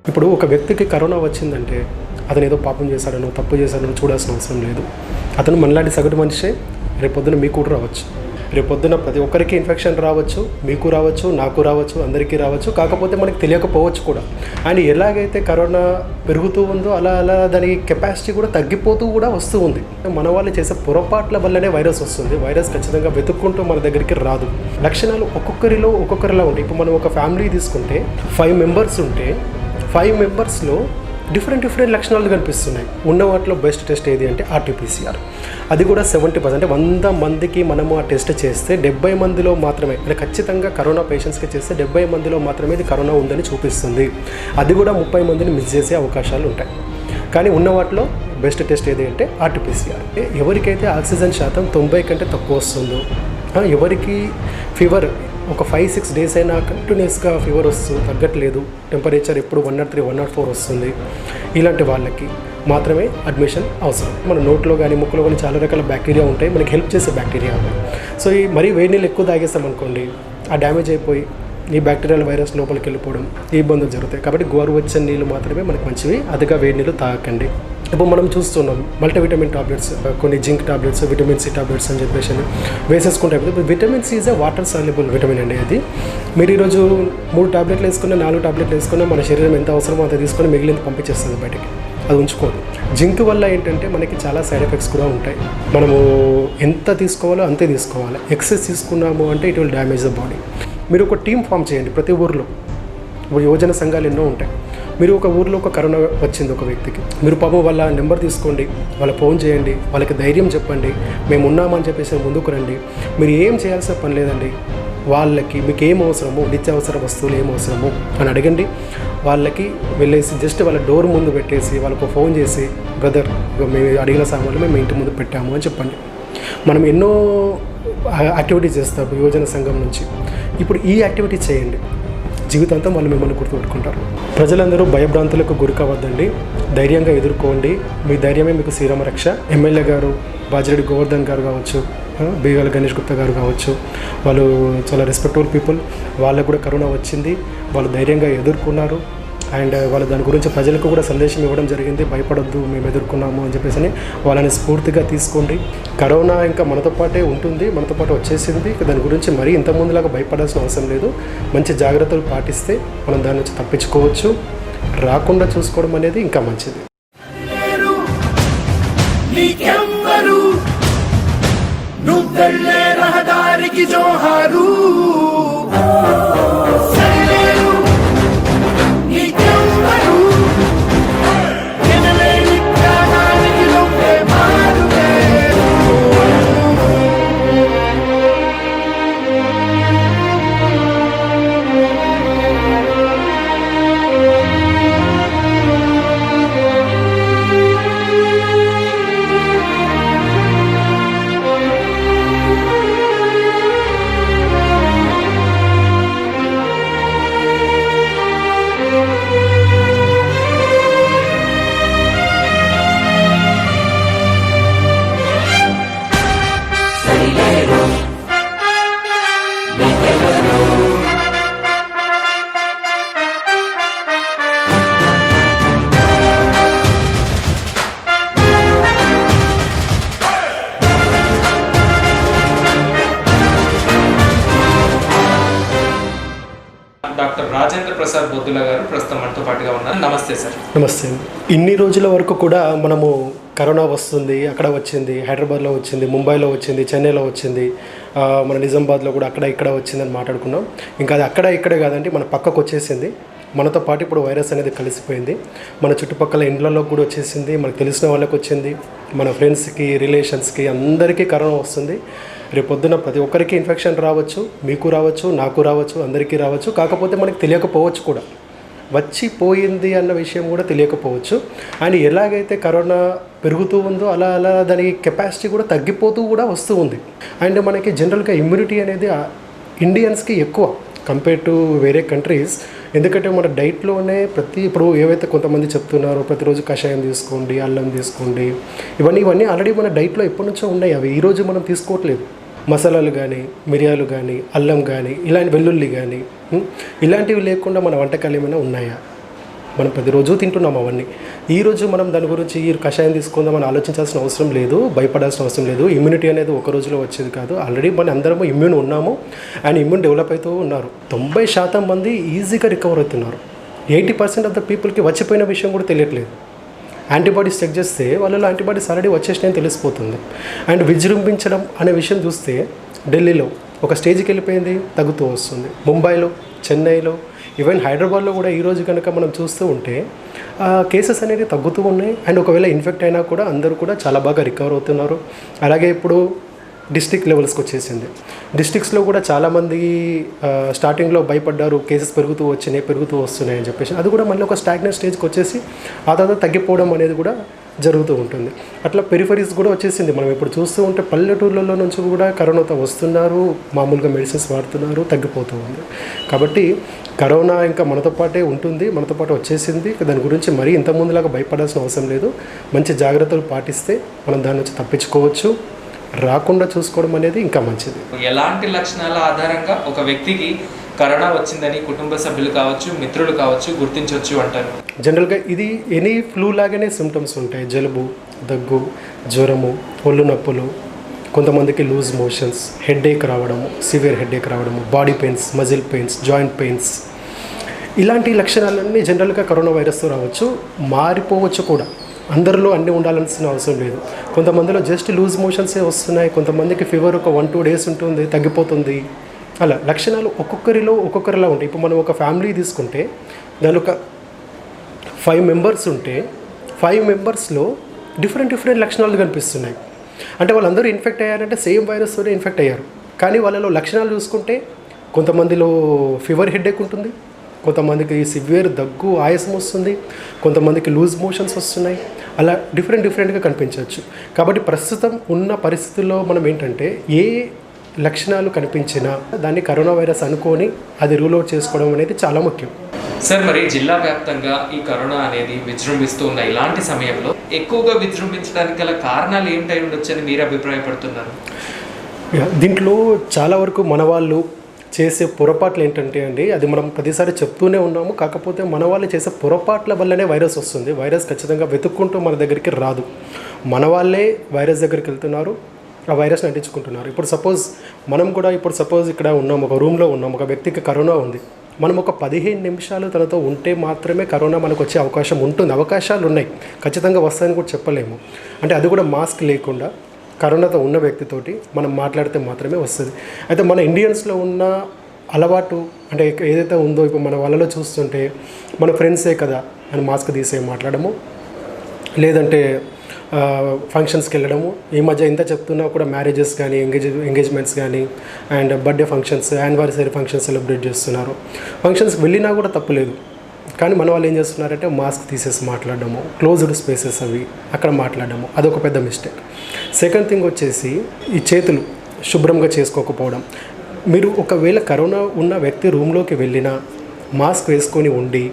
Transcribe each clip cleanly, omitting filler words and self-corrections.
ఇప్పుడు ఒక వ్యక్తికి కరోనా వచ్చిందంటే అతను ఏదో పాపం చేశాడనో తప్పు చేశాడనో చూడాల్సిన అవసరం లేదు. అతను మనలాంటి సగటు మనిషే. రేపొద్దున మీకు కూడా రావచ్చు. రేపొద్దున ప్రతి ఒక్కరికి ఇన్ఫెక్షన్ రావచ్చు, మీకు రావచ్చు, నాకు రావచ్చు, అందరికీ రావచ్చు. కాకపోతే మనకి తెలియకపోవచ్చు కూడా. అండ్ ఎలాగైతే కరోనా పెరుగుతూ ఉందో అలా దాని కెపాసిటీ కూడా తగ్గిపోతూ కూడా వస్తూ ఉంది. మన వాళ్ళు చేసే పొరపాట్ల వల్లనే వైరస్ వస్తుంది. వైరస్ ఖచ్చితంగా వెతుక్కుంటూ మన దగ్గరికి రాదు. లక్షణాలు ఒక్కొక్కరిలో ఒక్కొక్కరిలా ఉంటాయి. ఇప్పుడు మనం ఒక ఫ్యామిలీ తీసుకుంటే 5 మెంబర్స్ ఉంటే 5 మెంబర్స్లో డిఫరెంట్ లక్షణాలు కనిపిస్తున్నాయి. ఉన్న వాటిలో బెస్ట్ టెస్ట్ ఏది అంటే RT-PCR. అది కూడా 70%. 100 మందికి మనము ఆ టెస్ట్ చేస్తే 70 మందిలో మాత్రమే, అంటే ఖచ్చితంగా కరోనా పేషెంట్స్కి చేస్తే 70 మందిలో మాత్రమే ఇది కరోనా ఉందని చూపిస్తుంది. అది కూడా 30 మందిని మిస్ చేసే అవకాశాలు ఉంటాయి. కానీ ఉన్న వాటిలో బెస్ట్ టెస్ట్ ఏది అంటే RT-PCR. ఎవరికైతే ఆక్సిజన్ శాతం 90 కంటే తక్కువ వస్తుందో, ఎవరికి ఫీవర్ ఒక 5-6 డేస్ అయినా కంటిన్యూస్గా ఫీవర్ వస్తుంది, తగ్గట్లేదు, టెంపరేచర్ ఎప్పుడు 103, 104 వస్తుంది, ఇలాంటి వాళ్ళకి మాత్రమే అడ్మిషన్ అవసరం. మన నోట్లో కానీ ముక్కులో కానీ చాలా రకాల బ్యాక్టీరియా ఉంటాయి, మనకి హెల్ప్ చేసే బ్యాక్టీరియా అవి. సో ఈ మరీ వేడి నీళ్ళు ఎక్కువ తాగేస్తాం అనుకోండి, ఆ డ్యామేజ్ అయిపోయి ఈ బ్యాక్టీరియల్ వైరస్ లోపలికి వెళ్ళిపోవడం, ఈ ఇబ్బందులు జరుగుతాయి. కాబట్టి గోరువెచ్చని నీళ్ళు మాత్రమే మనకు మంచివి, అదిగా వేడి నీళ్ళు తాగకండి. ఇప్పుడు మనం చూస్తున్నాం మల్టీవిటమిన్ టాబ్లెట్స్, కొన్ని zinc tablets, vitamin C tablets అని చెప్పేసి వేసేసుకుంటే ఇప్పుడు vitamin C is water soluble vitamin అండి. అది మీరు ఈరోజు 3 టాబ్లెట్లు వేసుకున్నా, 4 టాబ్లెట్లు వేసుకున్నా మన శరీరం ఎంత అవసరమో అంత తీసుకొని మిగిలింది పంపించేస్తుంది బయటికి, అది ఉంచుకోదు. జింక్ వల్ల ఏంటంటే మనకి చాలా సైడ్ ఎఫెక్ట్స్ కూడా ఉంటాయి. మనము ఎంత తీసుకోవాలో అంతే తీసుకోవాలి. ఎక్సెస్ తీసుకున్నాము అంటే it will damage the body. మీరు ఒక టీం ఫామ్ చేయండి. ప్రతి ఊర్లో యువజన సంఘాలు ఎన్నో ఉంటాయి. మీరు ఒక ఊర్లో ఒక కరోనా వచ్చింది ఒక వ్యక్తికి, మీరు పాపం వాళ్ళ నెంబర్ తీసుకోండి, వాళ్ళ ఫోన్ చేయండి, వాళ్ళకి ధైర్యం చెప్పండి, మేము ఉన్నామని చెప్పేసి ముందుకు రండి. మీరు ఏం చేయాల్సిన పని లేదండి. వాళ్ళకి మీకు ఏం అవసరమో, నిత్యావసర వస్తువులు ఏం అవసరమో అని అడగండి. వాళ్ళకి వెళ్ళేసి జస్ట్ వాళ్ళ డోర్ ముందు పెట్టేసి వాళ్ళకు ఫోన్ చేసి, బ్రదర్ మేము అడిగిన సామాన్లు మేము ఇంటి ముందు పెట్టాము అని చెప్పండి. మనం ఎన్నో యాక్టివిటీస్ చేస్తాం యువజన సంఘం నుంచి. ఇప్పుడు ఈ యాక్టివిటీ చేయండి, జీవితాంతం వాళ్ళు మిమ్మల్ని గుర్తుపెట్టుకుంటారు. ప్రజలందరూ భయభ్రాంతులకు గురి కావద్దండి, ధైర్యంగా ఎదుర్కోండి. మీ ధైర్యమే మీకు శ్రీరామ రక్ష. ఎమ్మెల్యే గారు బాజిరెడ్డి గోవర్ధన్ గారు కావచ్చు, బీగాల గణేష్ గుప్తా గారు కావచ్చు, వాళ్ళు చాలా రెస్పెక్టబుల్ పీపుల్. వాళ్ళకు కూడా కరోనా వచ్చింది, వాళ్ళు ధైర్యంగా ఎదుర్కొన్నారు. అండ్ వాళ్ళు దాని గురించి ప్రజలకు కూడా సందేశం ఇవ్వడం జరిగింది, భయపడొద్దు మేము ఎదుర్కొన్నాము అని చెప్పేసి వాళ్ళని స్ఫూర్తిగా తీసుకోండి. కరోనా ఇంకా మనతో పాటే ఉంటుంది, మనతో పాటు వచ్చేసింది. దాని గురించి మరీ ఇంతకుముందులాగా భయపడాల్సిన అవసరం లేదు. మంచి జాగ్రత్తలు పాటిస్తే మనం దాని నుంచి తప్పించుకోవచ్చు. రాకుండా చూసుకోవడం అనేది ఇంకా మంచిది. డాక్టర్ రాజేంద్ర ప్రసాద్ బొద్దుల గారు ప్రస్తుతం మనతో పాటుగా ఉన్నారు. నమస్తే సార్. నమస్తే. ఇన్ని రోజుల వరకు కూడా మనము కరోనా వస్తుంది, అక్కడ వచ్చింది, హైదరాబాద్లో వచ్చింది, ముంబైలో వచ్చింది, చెన్నైలో వచ్చింది, మన నిజామాబాద్లో కూడా అక్కడ ఇక్కడ వచ్చిందని మాట్లాడుకున్నాం. ఇంకా అది అక్కడ ఇక్కడే కాదండి, మన పక్కకు వచ్చేసింది. మనతో పాటు ఇప్పుడు వైరస్ అనేది కలిసిపోయింది. మన చుట్టుపక్కల ఇండ్లలో కూడా వచ్చేసింది, మనకు తెలిసిన వాళ్ళకి వచ్చింది, మన ఫ్రెండ్స్కి, రిలేషన్స్కి అందరికీ కరోనా వస్తుంది. రేపొద్దున ప్రతి ఒక్కరికి ఇన్ఫెక్షన్ రావచ్చు, మీకు రావచ్చు, నాకు రావచ్చు, అందరికీ రావచ్చు. కాకపోతే మనకు తెలియకపోవచ్చు కూడా, వచ్చిపోయింది అన్న విషయం కూడా తెలియకపోవచ్చు. అండ్ ఎలాగైతే కరోనా పెరుగుతూ ఉందో అలా దాని కెపాసిటీ కూడా తగ్గిపోతూ కూడా వస్తూ ఉంది. అండ్ మనకి జనరల్గా ఇమ్యూనిటీ అనేది ఇండియన్స్కి ఎక్కువ కంపేర్ టు వేరే కంట్రీస్. ఎందుకంటే మన డైట్లోనే ఇప్పుడు ఏవైతే కొంతమంది చెప్తున్నారో ప్రతిరోజు కషాయం తీసుకోండి, అల్లం తీసుకోండి, ఇవన్నీ ఆల్రెడీ మన డైట్లో ఎప్పటి నుంచో ఉన్నాయి. అవి ఈరోజు మనం తీసుకోవట్లేదు. మసాలాలు కానీ, మిరియాలు కానీ, అల్లం కానీ, ఇలాంటి వెల్లుల్లి కానీ, ఇలాంటివి లేకుండా మన వంటకాలు ఏమైనా ఉన్నాయా? మనం ప్రతిరోజు తింటున్నాం అవన్నీ. ఈరోజు మనం దాని గురించి ఈ కషాయం తీసుకుందామని ఆలోచించాల్సిన అవసరం లేదు, భయపడాల్సిన అవసరం లేదు. ఇమ్యూనిటీ అనేది ఒక రోజులో వచ్చేది కాదు. ఆల్రెడీ మన అందరము ఇమ్యూన్ ఉన్నాము అండ్ ఇమ్యూన్ డెవలప్ అవుతూ ఉన్నారు. 90% మంది ఈజీగా రికవర్ అవుతున్నారు. 80% ఆఫ్ ద పీపుల్కి వచ్చిపోయిన విషయం కూడా తెలియట్లేదు. యాంటీబాడీస్ చెక్ చేస్తే వాళ్ళలో యాంటీబాడీస్ ఆల్రెడీ వచ్చేసినాయని తెలిసిపోతుంది. అండ్ విజృంభించడం అనే విషయం చూస్తే ఢిల్లీలో ఒక స్టేజ్కి వెళ్ళిపోయింది, తగ్గుతూ వస్తుంది. ముంబైలో, చెన్నైలో, ఈవెన్ హైదరాబాద్లో కూడా ఈరోజు కనుక మనం చూస్తూ ఉంటే కేసెస్ అనేది తగ్గుతూ ఉన్నాయి. అండ్ ఒకవేళ ఇన్ఫెక్ట్ అయినా కూడా అందరూ కూడా చాలా బాగా రికవర్ అవుతున్నారు. అలాగే ఇప్పుడు డిస్ట్రిక్ట్ లెవెల్స్కి వచ్చేసింది. డిస్ట్రిక్ట్స్లో కూడా చాలామంది స్టార్టింగ్లో భయపడ్డారు, కేసెస్ పెరుగుతూ వస్తున్నాయి అని చెప్పేసి. అది కూడా మళ్ళీ ఒక స్టాగ్నెంట్ స్టేజ్కి వచ్చేసి ఆ తర్వాత తగ్గిపోవడం అనేది కూడా జరుగుతూ ఉంటుంది. అట్లా పెరిఫరీస్ కూడా వచ్చేసింది. మనం ఇప్పుడు చూస్తూ ఉంటే పల్లెటూర్లలో నుంచి కూడా కరోనాతో వస్తున్నారు, మామూలుగా మెడిసిన్స్ వాడుతున్నారు, తగ్గిపోతూ ఉంది. కాబట్టి కరోనా ఇంకా మనతో పాటే ఉంటుంది, మనతో పాటు వచ్చేసింది. దాని గురించి మరీ ఇంతకుముందులాగా భయపడాల్సిన అవసరం లేదు. మంచి జాగ్రత్తలు పాటిస్తే మనం దాని నుంచి తప్పించుకోవచ్చు. రాకుండా చూసుకోవడం అనేది ఇంకా మంచిది. ఎలాంటి లక్షణాల ఆధారంగా ఒక వ్యక్తికి కరోనా వచ్చిందని కుటుంబ సభ్యులు కావచ్చు, మిత్రులు కావచ్చు గుర్తించవచ్చు అంటారు? జనరల్గా ఇది ఎనీ ఫ్లూ లాగానే సిమ్టమ్స్ ఉంటాయి. జలుబు, దగ్గు, జ్వరము, ఒళ్ళు నొప్పులు, కొంతమందికి లూజ్ మోషన్స్, హెడేక్ రావడము, సివియర్ హెడేక్ రావడము, body pains, muscle pains, joint pains, ఇలాంటి లక్షణాలన్నీ జనరల్గా కరోనా వైరస్తో రావచ్చు. మారిపోవచ్చు కూడా. అందరిలో అన్నీ ఉండాల్సిన అవసరం లేదు. కొంతమందిలో జస్ట్ లూజ్ మోషన్సే వస్తున్నాయి, కొంతమందికి ఫీవర్ ఒక 1-2 days ఉంటుంది, తగ్గిపోతుంది. అలా లక్షణాలు ఒక్కొక్కరిలో ఒక్కొక్కరిలా ఉంటాయి. ఇప్పుడు మనం ఒక ఫ్యామిలీ తీసుకుంటే దాని ఒక 5 members ఉంటే 5 members డిఫరెంట్ లక్షణాలు కనిపిస్తున్నాయి. అంటే వాళ్ళందరూ ఇన్ఫెక్ట్ అయ్యారంటే సేమ్ వైరస్తోనే ఇన్ఫెక్ట్ అయ్యారు. కానీ వాళ్ళలో లక్షణాలు చూసుకుంటే కొంతమందిలో ఫీవర్ హెడేక్ ఉంటుంది, కొంతమందికి సివియర్ దగ్గు, ఆయాసం వస్తుంది, కొంతమందికి లూజ్ మోషన్స్ వస్తున్నాయి. అలా డిఫరెంట్గా కనిపించవచ్చు. కాబట్టి ప్రస్తుతం ఉన్న పరిస్థితుల్లో మనం ఏంటంటే ఏ లక్షణాలు కనిపించినా దాన్ని కరోనా వైరస్ అనుకొని అది రూల్ అవుట్ చేసుకోవడం అనేది చాలా ముఖ్యం. సార్, మరి జిల్లా వ్యాప్తంగా ఈ కరోనా అనేది విజృంభిస్తూ ఉన్న ఇలాంటి సమయంలో ఎక్కువగా విజృంభించడానికి గల కారణాలు ఏమిటై ఉండొచ్చని మీరు అభిప్రాయపడుతున్నారు? దీంట్లో చాలా వరకు మన వాళ్ళు చేసే పొరపాట్లు ఏంటంటే అండి, అది మనం ప్రతిసారి చెప్తూనే ఉన్నాము. కాకపోతే మన వాళ్ళు చేసే పొరపాట్ల వల్లనే వైరస్ వస్తుంది. వైరస్ ఖచ్చితంగా వెతుక్కుంటూ మన దగ్గరికి రాదు. మన వాళ్ళే వైరస్ దగ్గరికి వెళ్తున్నారు, ఆ వైరస్ని అంటించుకుంటున్నారు. ఇప్పుడు సపోజ్ ఇక్కడ ఉన్నాం, ఒక రూమ్లో ఉన్నాం, ఒక వ్యక్తికి కరోనా ఉంది. మనం ఒక 15 నిమిషాలు తనతో ఉంటే మాత్రమే కరోనా మనకు వచ్చే అవకాశం ఉంటుంది. అవకాశాలు ఉన్నాయి, ఖచ్చితంగా వస్తాయని కూడా చెప్పలేము. అంటే అది కూడా మాస్క్ లేకుండా కరోనాతో ఉన్న వ్యక్తితోటి మనం మాట్లాడితే మాత్రమే వస్తుంది. అయితే మన ఇండియన్స్లో ఉన్న అలవాటు అంటే ఏదైతే ఉందో, ఇప్పుడు మన వాళ్ళలో చూస్తుంటే మన ఫ్రెండ్సే కదా అని మాస్క్ తీసే మాట్లాడము, లేదంటే ఫంక్షన్స్కి వెళ్ళడము. ఈ మధ్య ఎంత చెప్తున్నా కూడా మ్యారేజెస్ కానీ, ఎంగేజ్మెంట్స్ కానీ, and birthday functions, anniversary functions celebrate చేస్తున్నారు. ఫంక్షన్స్కి వెళ్ళినా కూడా తప్పులేదు. కానీ మన వాళ్ళు ఏం చేస్తున్నారంటే మాస్క్ తీసేసి మాట్లాడడము, క్లోజ్డ్ స్పేసెస్ అవి అక్కడ మాట్లాడడము, అదొక పెద్ద మిస్టేక్. సెకండ్ థింగ్ వచ్చేసి ఈ చేతులు శుభ్రంగా చేసుకోకపోవడం. మీరు ఒకవేళ కరోనా ఉన్న వ్యక్తి రూమ్లోకి వెళ్ళినా మాస్క్ వేసుకొని ఉండి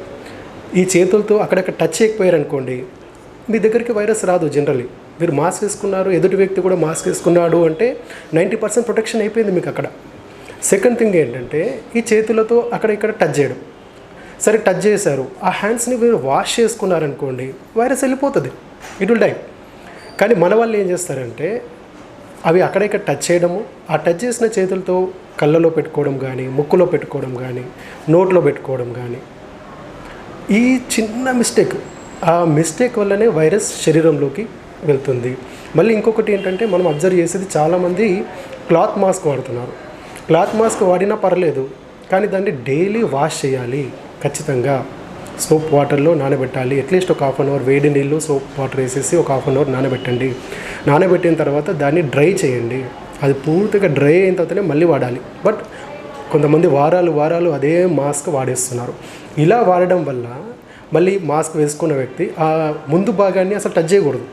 ఈ చేతులతో అక్కడక్కడ టచ్ చేయకపోయారనుకోండి, మీ దగ్గరికి వైరస్ రాదు. జనరల్లీ మీరు మాస్క్ వేసుకున్నారు, ఎదుటి వ్యక్తి కూడా మాస్క్ వేసుకున్నాడు అంటే 90% ప్రొటెక్షన్ అయిపోయింది మీకు అక్కడ. సెకండ్ థింగ్ ఏంటంటే ఈ చేతులతో అక్కడ ఇక్కడ టచ్ చేయడం. సరే టచ్ చేశారు, ఆ హ్యాండ్స్ని మీరు వాష్ చేసుకున్నారనుకోండి, వైరస్ వెళ్ళిపోతుంది, ఇట్ విల్ డై. కానీ మన వాళ్ళు ఏం చేస్తారంటే అవి అక్కడ ఇక్కడ టచ్ చేయడము, ఆ టచ్ చేసిన చేతులతో కళ్ళలో పెట్టుకోవడం కానీ, ముక్కులో పెట్టుకోవడం కానీ, నోట్లో పెట్టుకోవడం కానీ, ఈ చిన్న మిస్టేక్, ఆ మిస్టేక్ వల్లనే వైరస్ శరీరంలోకి వెళ్తుంది. మళ్ళీ ఇంకొకటి ఏంటంటే మనం అబ్జర్వ్ చేసేది చాలామంది క్లాత్ మాస్క్ వాడుతున్నారు. క్లాత్ మాస్క్ వాడినా పర్లేదు, కానీ దాన్ని డైలీ వాష్ చేయాలి. ఖచ్చితంగా సోప్ వాటర్లో నానబెట్టాలి. అట్లీస్ట్ ఒక 1/2 hour వేడి నీళ్ళు సోప్ వాటర్ వేసేసి ఒక 1/2 hour నానబెట్టండి. నానబెట్టిన తర్వాత దాన్ని డ్రై చేయండి. అది పూర్తిగా డ్రై అయిన తర్వాతనే మళ్ళీ వాడాలి. బట్ కొంతమంది వారాలు అదే మాస్క్ వాడేస్తున్నారు. ఇలా వాడడం వల్ల మళ్ళీ మాస్క్ వేసుకున్న వ్యక్తి ఆ ముందు భాగాన్ని అసలు టచ్ చేయకూడదు.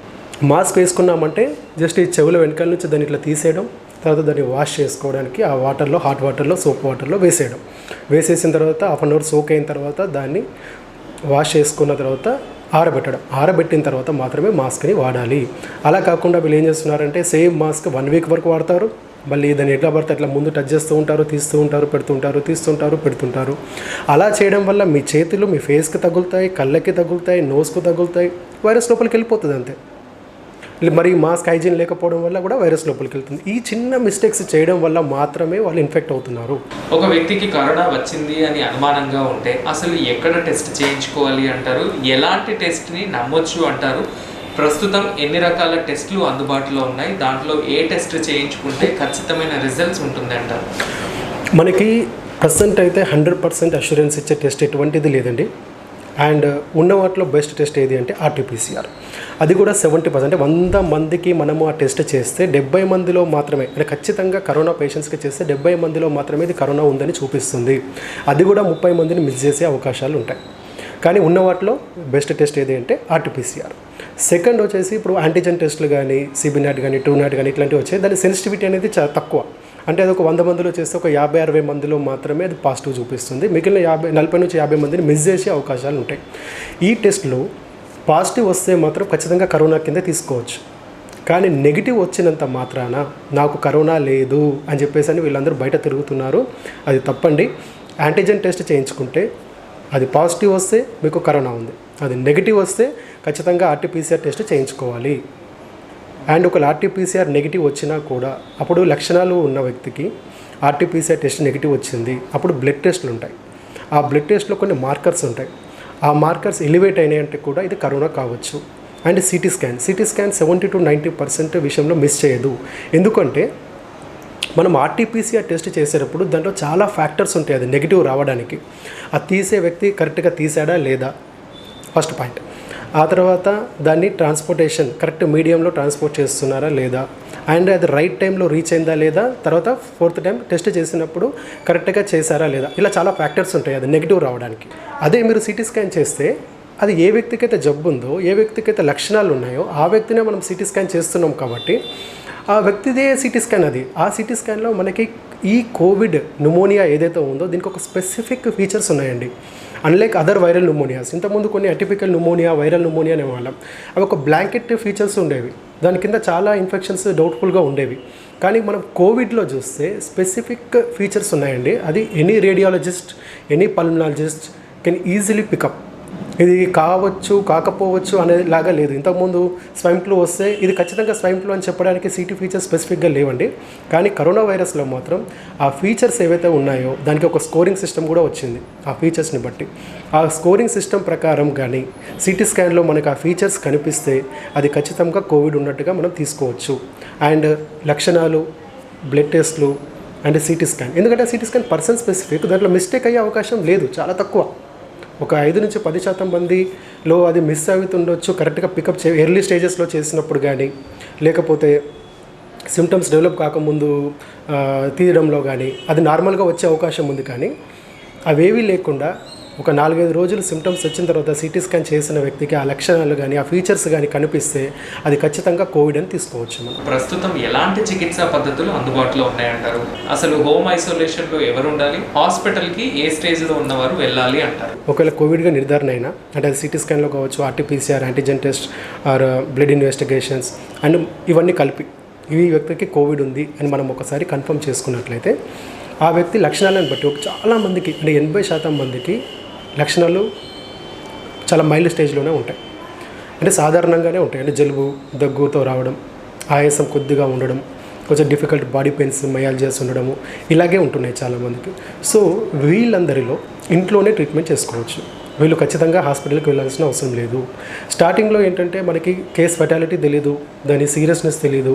మాస్క్ వేసుకున్నామంటే జస్ట్ ఈ చెవుల వెనకాల నుంచి దాన్ని ఇట్లా తీసేయడం, తర్వాత దాన్ని వాష్ చేసుకోవడానికి ఆ వాటర్లో, హాట్ వాటర్లో, సోప్ వాటర్లో వేసేసిన తర్వాత 1/2 hour సోక్ అయిన తర్వాత దాన్ని వాష్ చేసుకున్న తర్వాత ఆరబెట్టిన తర్వాత మాత్రమే మాస్క్ని వాడాలి. అలా కాకుండా వీళ్ళు ఏం చేస్తున్నారంటే సేమ్ మాస్క్ 1 week వరకు వాడతారు, మళ్ళీ దాన్ని ఎట్లా పడితే అట్లా ముందు టచ్ చేస్తూ ఉంటారు, తీస్తూ ఉంటారు, పెడుతుంటారు. అలా చేయడం వల్ల మీ చేతులు మీ ఫేస్కి తగులుతాయి, కళ్ళకి తగులుతాయి, నోస్కు తగులుతాయి, వైరస్ లోపలికి వెళ్ళిపోతుంది అంతే. మరి మాస్క్ హైజీన్ లేకపోవడం వల్ల కూడా వైరస్ లోపలికి వెళ్తుంది. ఈ చిన్న మిస్టేక్స్ చేయడం వల్ల మాత్రమే వాళ్ళు ఇన్ఫెక్ట్ అవుతున్నారు. ఒక వ్యక్తికి కరోనా వచ్చింది అని అనుమానంగా ఉంటే అసలు ఎక్కడ టెస్ట్ చేయించుకోవాలి అంటారు? ఎలాంటి టెస్ట్ని నమ్మొచ్చు అంటారు? ప్రస్తుతం ఎన్ని రకాల టెస్టులు అందుబాటులో ఉన్నాయి? దాంట్లో ఏ టెస్ట్ చేయించుకుంటే ఖచ్చితమైన రిజల్ట్స్ ఉంటుంది అంటారు? మనకి ప్రజెంట్ అయితే 100% అష్యూరెన్స్ ఇచ్చే టెస్ట్ ఎటువంటిది లేదండి. అండ్ ఉన్న వాటిలో బెస్ట్ టెస్ట్ ఏది అంటే RT-PCR. అది కూడా 70%, అంటే 100 మందికి మనము ఆ టెస్ట్ చేస్తే 70 మందిలో మాత్రమే, అంటే ఖచ్చితంగా కరోనా పేషెంట్స్కి చేస్తే 70 మందిలో మాత్రమే ఇది కరోనా ఉందని చూపిస్తుంది. అది కూడా 30 మందిని మిస్ చేసే అవకాశాలు ఉంటాయి. కానీ ఉన్న వాటిలో బెస్ట్ టెస్ట్ ఏది అంటే RT-PCR. సెకండ్ వచ్చేసి ఇప్పుడు యాంటీజెన్ టెస్టులు కానీ, CBNAT కానీ, TrueNAT కానీ ఇట్లాంటివి వచ్చాయి. దాని సెన్సిటివిటీ అనేది చాలా తక్కువ. అంటే అది ఒక 100 మందిలో చేస్తే ఒక 50-60 మందిలో మాత్రమే అది పాజిటివ్ చూపిస్తుంది. మిగిలిన 40 నుంచి 50 మందిని మిస్ చేసే అవకాశాలు ఉంటాయి. ఈ టెస్ట్లో పాజిటివ్ వస్తే మాత్రం ఖచ్చితంగా కరోనా కింద తీసుకోవచ్చు. కానీ నెగిటివ్ వచ్చినంత మాత్రాన నాకు కరోనా లేదు అని చెప్పేసి వీళ్ళందరూ బయట తిరుగుతున్నారు. అది తప్పండి. యాంటీజెన్ టెస్ట్ చేయించుకుంటే అది పాజిటివ్ వస్తే మీకు కరోనా ఉంది, అది నెగిటివ్ వస్తే ఖచ్చితంగా RT-PCR టెస్ట్ చేయించుకోవాలి. అండ్ ఒక RT-PCR నెగిటివ్ వచ్చినా కూడా అప్పుడు లక్షణాలు ఉన్న వ్యక్తికి RT-PCR టెస్ట్ నెగిటివ్ వచ్చింది, అప్పుడు బ్లడ్ టెస్టులు ఉంటాయి. ఆ బ్లడ్ టెస్ట్లో కొన్ని మార్కర్స్ ఉంటాయి. ఆ మార్కర్స్ ఎలివేట్ అయినాయంటే కూడా ఇది కరోనా కావచ్చు. అండ్ సిటీ స్కాన్ 70 to 90% విషయంలో మిస్ చేయదు. ఎందుకంటే మనం RT-PCR టెస్ట్ చేసేటప్పుడు దాంట్లో చాలా ఫ్యాక్టర్స్ ఉంటాయి అది నెగిటివ్ రావడానికి. ఆ తీసే వ్యక్తి కరెక్ట్గా తీసాడా లేదా, ఫస్ట్ పాయింట్. ఆ తర్వాత దాన్ని ట్రాన్స్పోర్టేషన్ కరెక్ట్ మీడియంలో ట్రాన్స్పోర్ట్ చేస్తున్నారా లేదా, అండ్ అది రైట్ టైంలో రీచ్ అయిందా లేదా, తర్వాత 4th టైం టెస్ట్ చేసినప్పుడు కరెక్ట్గా చేశారా లేదా, ఇలా చాలా ఫ్యాక్టర్స్ ఉంటాయి అది నెగిటివ్ రావడానికి. అదే మీరు సిటీ స్కాన్ చేస్తే అది ఏ వ్యక్తికైతే జబ్బు ఉందో, ఏ వ్యక్తికైతే లక్షణాలు ఉన్నాయో ఆ వ్యక్తినే మనం సిటీ స్కాన్ చేస్తున్నాం కాబట్టి ఆ వ్యక్తిదే సిటీ స్కాన్ అది. ఆ సిటీ స్కాన్లో మనకి ఈ కోవిడ్ న్యూమోనియా ఏదైతే ఉందో దీనికి ఒక స్పెసిఫిక్ ఫీచర్స్ ఉన్నాయండి. అన్లైక్ అదర్ వైరల్ న్యూమోనియాస్, ఇంతకుముందు కొన్ని అటిపికల్ న్యూమోనియా, వైరల్ న్యూమోనియా అనేవాళ్ళం. అవి ఒక బ్లాంకెట్ ఫీచర్స్ ఉండేవి, దాని కింద చాలా ఇన్ఫెక్షన్స్ డౌట్ఫుల్గా ఉండేవి. కానీ మనం కోవిడ్లో చూస్తే స్పెసిఫిక్ ఫీచర్స్ ఉన్నాయండి. అది any radiologist, any pulmonologist can easily pick up. ఇది కావచ్చు కాకపోవచ్చు అనేలాగా లేదు. ఇంతకుముందు స్వైన్ ఫ్లూ వస్తే ఇది ఖచ్చితంగా స్వైన్ ఫ్లూ అని చెప్పడానికి సిటీ ఫీచర్స్ స్పెసిఫిక్గా లేవండి. కానీ కరోనా వైరస్లో మాత్రం ఆ ఫీచర్స్ ఏవైతే ఉన్నాయో దానికి ఒక స్కోరింగ్ సిస్టమ్ కూడా వచ్చింది. ఆ ఫీచర్స్ని బట్టి ఆ స్కోరింగ్ సిస్టమ్ ప్రకారం కానీ సిటీ స్కాన్లో మనకు ఆ ఫీచర్స్ కనిపిస్తే అది ఖచ్చితంగా కోవిడ్ ఉన్నట్టుగా మనం తీసుకోవచ్చు. అండ్ లక్షణాలు, బ్లడ్ టెస్ట్లు అండ్ సిటీ స్కాన్, ఎందుకంటే సిటీ స్కాన్ పర్సన్ స్పెసిఫిక్, దాంట్లో మిస్టేక్ అయ్యే అవకాశం లేదు, చాలా తక్కువ. ఒక 5 నుంచి 10% మందిలో అది మిస్ అవుతుండొచ్చు. కరెక్ట్గా పికప్ ఎర్లీ స్టేజెస్లో చేసినప్పుడు కానీ, లేకపోతే సిమ్టమ్స్ డెవలప్ కాకముందు తీయడంలో కానీ అది నార్మల్గా వచ్చే అవకాశం ఉంది. కానీ అవేవీ లేకుండా ఒక 4-5 రోజులు సిమ్టమ్స్ వచ్చిన తర్వాత సిటీ స్కాన్ చేసిన వ్యక్తికి ఆ లక్షణాలు కానీ ఆ ఫీచర్స్ కానీ కనిపిస్తే అది ఖచ్చితంగా కోవిడ్ అని తీసుకోవచ్చు. మనం ప్రస్తుతం ఎలాంటి చికిత్సా పద్ధతులు అందుబాటులో ఉన్నాయంటారు? అసలు హోమ్ ఐసోలేషన్లో ఎవరు ఉండాలి? హాస్పిటల్కి ఏ స్టేజ్లో ఉన్నవారు వెళ్ళాలి అంటారు? ఒకవేళ కోవిడ్గా నిర్ధారణ అయినా, అంటే అది సిటీ స్కాన్లో కావచ్చు, RT-PCR, antigen test or blood investigations and ఇవన్నీ కలిపి ఈ వ్యక్తికి కోవిడ్ ఉంది అని మనం ఒకసారి కన్ఫర్మ్ చేసుకున్నట్లయితే ఆ వ్యక్తి లక్షణాలను బట్టి చాలామందికి, అంటే 80% మందికి లక్షణాలు చాలా మైల్డ్ స్టేజ్లోనే ఉంటాయి, అంటే సాధారణంగానే ఉంటాయి. అంటే జలుబు, దగ్గుతో రావడం, ఆయాసం కొద్దిగా ఉండడం, కొంచెం డిఫికల్ట్ బాడీ పెయిన్స్, మయాలజియాస్ ఉండడము, ఇలాగే ఉంటున్నాయి చాలామందికి. సో వీళ్ళందరిలో ఇంట్లోనే ట్రీట్మెంట్ చేసుకోవచ్చు. వీళ్ళు ఖచ్చితంగా హాస్పిటల్కి వెళ్ళాల్సిన అవసరం లేదు. స్టార్టింగ్లో ఏంటంటే మనకి కేస్ ఫెటాలిటీ తెలీదు, దాని సీరియస్నెస్ తెలీదు.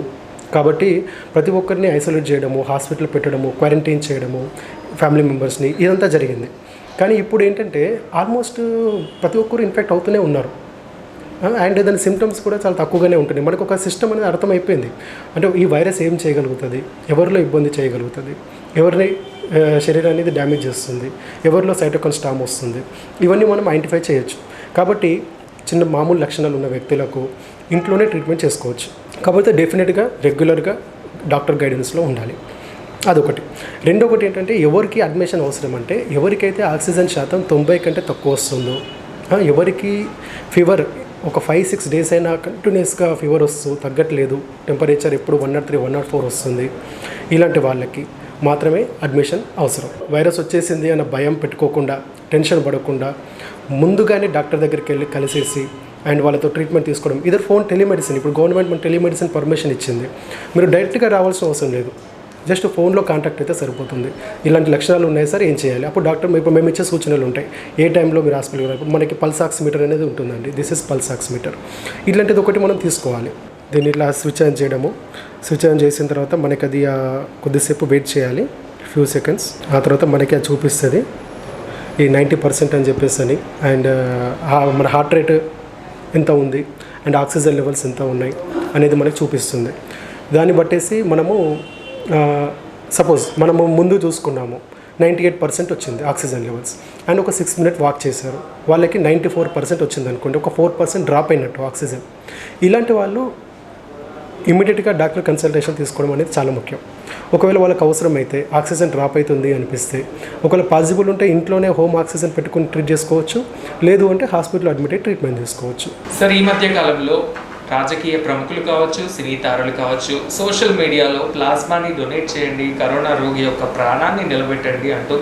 కాబట్టి ప్రతి ఒక్కరిని ఐసోలేట్ చేయడము, హాస్పిటల్ పెట్టడము, క్వారంటైన్ చేయడము, ఫ్యామిలీ మెంబర్స్ని, ఇదంతా జరిగింది. కానీ ఇప్పుడు ఏంటంటే ఆల్మోస్ట్ ప్రతి ఒక్కరు ఇన్ఫెక్ట్ అవుతూనే ఉన్నారు. అండ్ దాని సిమ్టమ్స్ కూడా చాలా తక్కువగానే ఉంటున్నాయి. మనకు ఒక సిస్టమ్ అనేది అర్థమైపోయింది. అంటే ఈ వైరస్ ఏం చేయగలుగుతుంది, ఎవరిలో ఇబ్బంది చేయగలుగుతుంది, ఎవరిని శరీరాన్ని ఇది డ్యామేజ్ చేస్తుంది, ఎవరిలో సైటోకైన్ స్టామ్ వస్తుంది, ఇవన్నీ మనం ఐడెంటిఫై చేయొచ్చు. కాబట్టి చిన్న మామూలు లక్షణాలు ఉన్న వ్యక్తులకు ఇంట్లోనే ట్రీట్మెంట్ చేసుకోవచ్చు. కాకపోతే డెఫినెట్గా రెగ్యులర్గా డాక్టర్ గైడెన్స్లో ఉండాలి. అదొకటి. రెండొకటి ఏంటంటే ఎవరికి అడ్మిషన్ అవసరం అంటే ఎవరికైతే ఆక్సిజన్ శాతం 90 కంటే తక్కువ వస్తుందో, ఎవరికి ఫీవర్ ఒక 5-6 డేస్ అయినా కంటిన్యూస్గా ఫీవర్ వస్తూ తగ్గట్లేదు, టెంపరేచర్ ఎప్పుడు 103, 104 వస్తుంది, ఇలాంటి వాళ్ళకి మాత్రమే అడ్మిషన్ అవసరం. వైరస్ వచ్చేసింది అన్న భయం పెట్టుకోకుండా, టెన్షన్ పడకుండా ముందుగానే డాక్టర్ దగ్గరికి వెళ్ళి కలిసేసి అండ్ వాళ్ళతో ట్రీట్మెంట్ తీసుకోవడం. ఇదర్ ఫోన్ టెలిమెడిసిన్, ఇప్పుడు గవర్నమెంట్ మన టెలిమెడిసిన్ పర్మిషన్ ఇచ్చింది. మీరు డైరెక్ట్గా రావాల్సిన అవసరం లేదు, జస్ట్ ఫోన్లో కాంటాక్ట్ అయితే సరిపోతుంది. ఇలాంటి లక్షణాలు ఉన్నాయి సార్, ఏం చేయాలి? అప్పుడు డాక్టర్ ఇప్పుడు మేము ఇచ్చే సూచనలు ఉంటాయి, ఏ టైంలో మీరు హాస్పిటల్కి ఇప్పుడు మనకి పల్స్ ఆక్సిమీటర్ అనేది ఉంటుందండి. This is pulse oximeter. ఇలాంటిది ఒకటి మనం తీసుకోవాలి. దీన్ని ఇట్లా స్విచ్ ఆన్ చేయడము, స్విచ్ ఆన్ చేసిన తర్వాత మనకి అది కొద్దిసేపు వెయిట్ చేయాలి, ఫ్యూ సెకండ్స్. ఆ తర్వాత మనకి అది చూపిస్తుంది ఈ 90% అని చెప్పేసి అని, అండ్ మన హార్ట్ రేట్ ఎంత ఉంది అండ్ ఆక్సిజన్ లెవెల్స్ ఎంత ఉన్నాయి అనేది మనకి చూపిస్తుంది. దాన్ని బట్టేసి మనము సపోజ్ మనము ముందు చూసుకున్నాము 98% వచ్చింది ఆక్సిజన్ లెవెల్స్ అండ్ ఒక 6 minutes వాక్ చేశారు, వాళ్ళకి 94% వచ్చింది అనుకోండి, ఒక 4% డ్రాప్ అయినట్టు ఆక్సిజన్. ఇలాంటి వాళ్ళు ఇమీడియట్గా డాక్టర్ కన్సల్టేషన్ తీసుకోవడం అనేది చాలా ముఖ్యం. ఒకవేళ వాళ్ళకి అవసరమైతే ఆక్సిజన్ డ్రాప్ అవుతుంది అనిపిస్తే, ఒకవేళ పాసిబుల్ ఉంటే ఇంట్లోనే హోమ్ ఆక్సిజన్ పెట్టుకుని ట్రీట్ చేసుకోవచ్చు, లేదు అంటే హాస్పిటల్ అడ్మిట్ అయ్యి ట్రీట్మెంట్ తీసుకోవచ్చు. సార్, ఈ మధ్య కాలంలో రాజకీయ ప్రముఖులు కావచ్చు, సినీ తారలు కావచ్చు, సోషల్ మీడియాలో ప్లాస్మాని డొనేట్ చేయండి, కరోనా రోగి యొక్క ప్రాణాన్ని నిలబెట్టండి అంటూ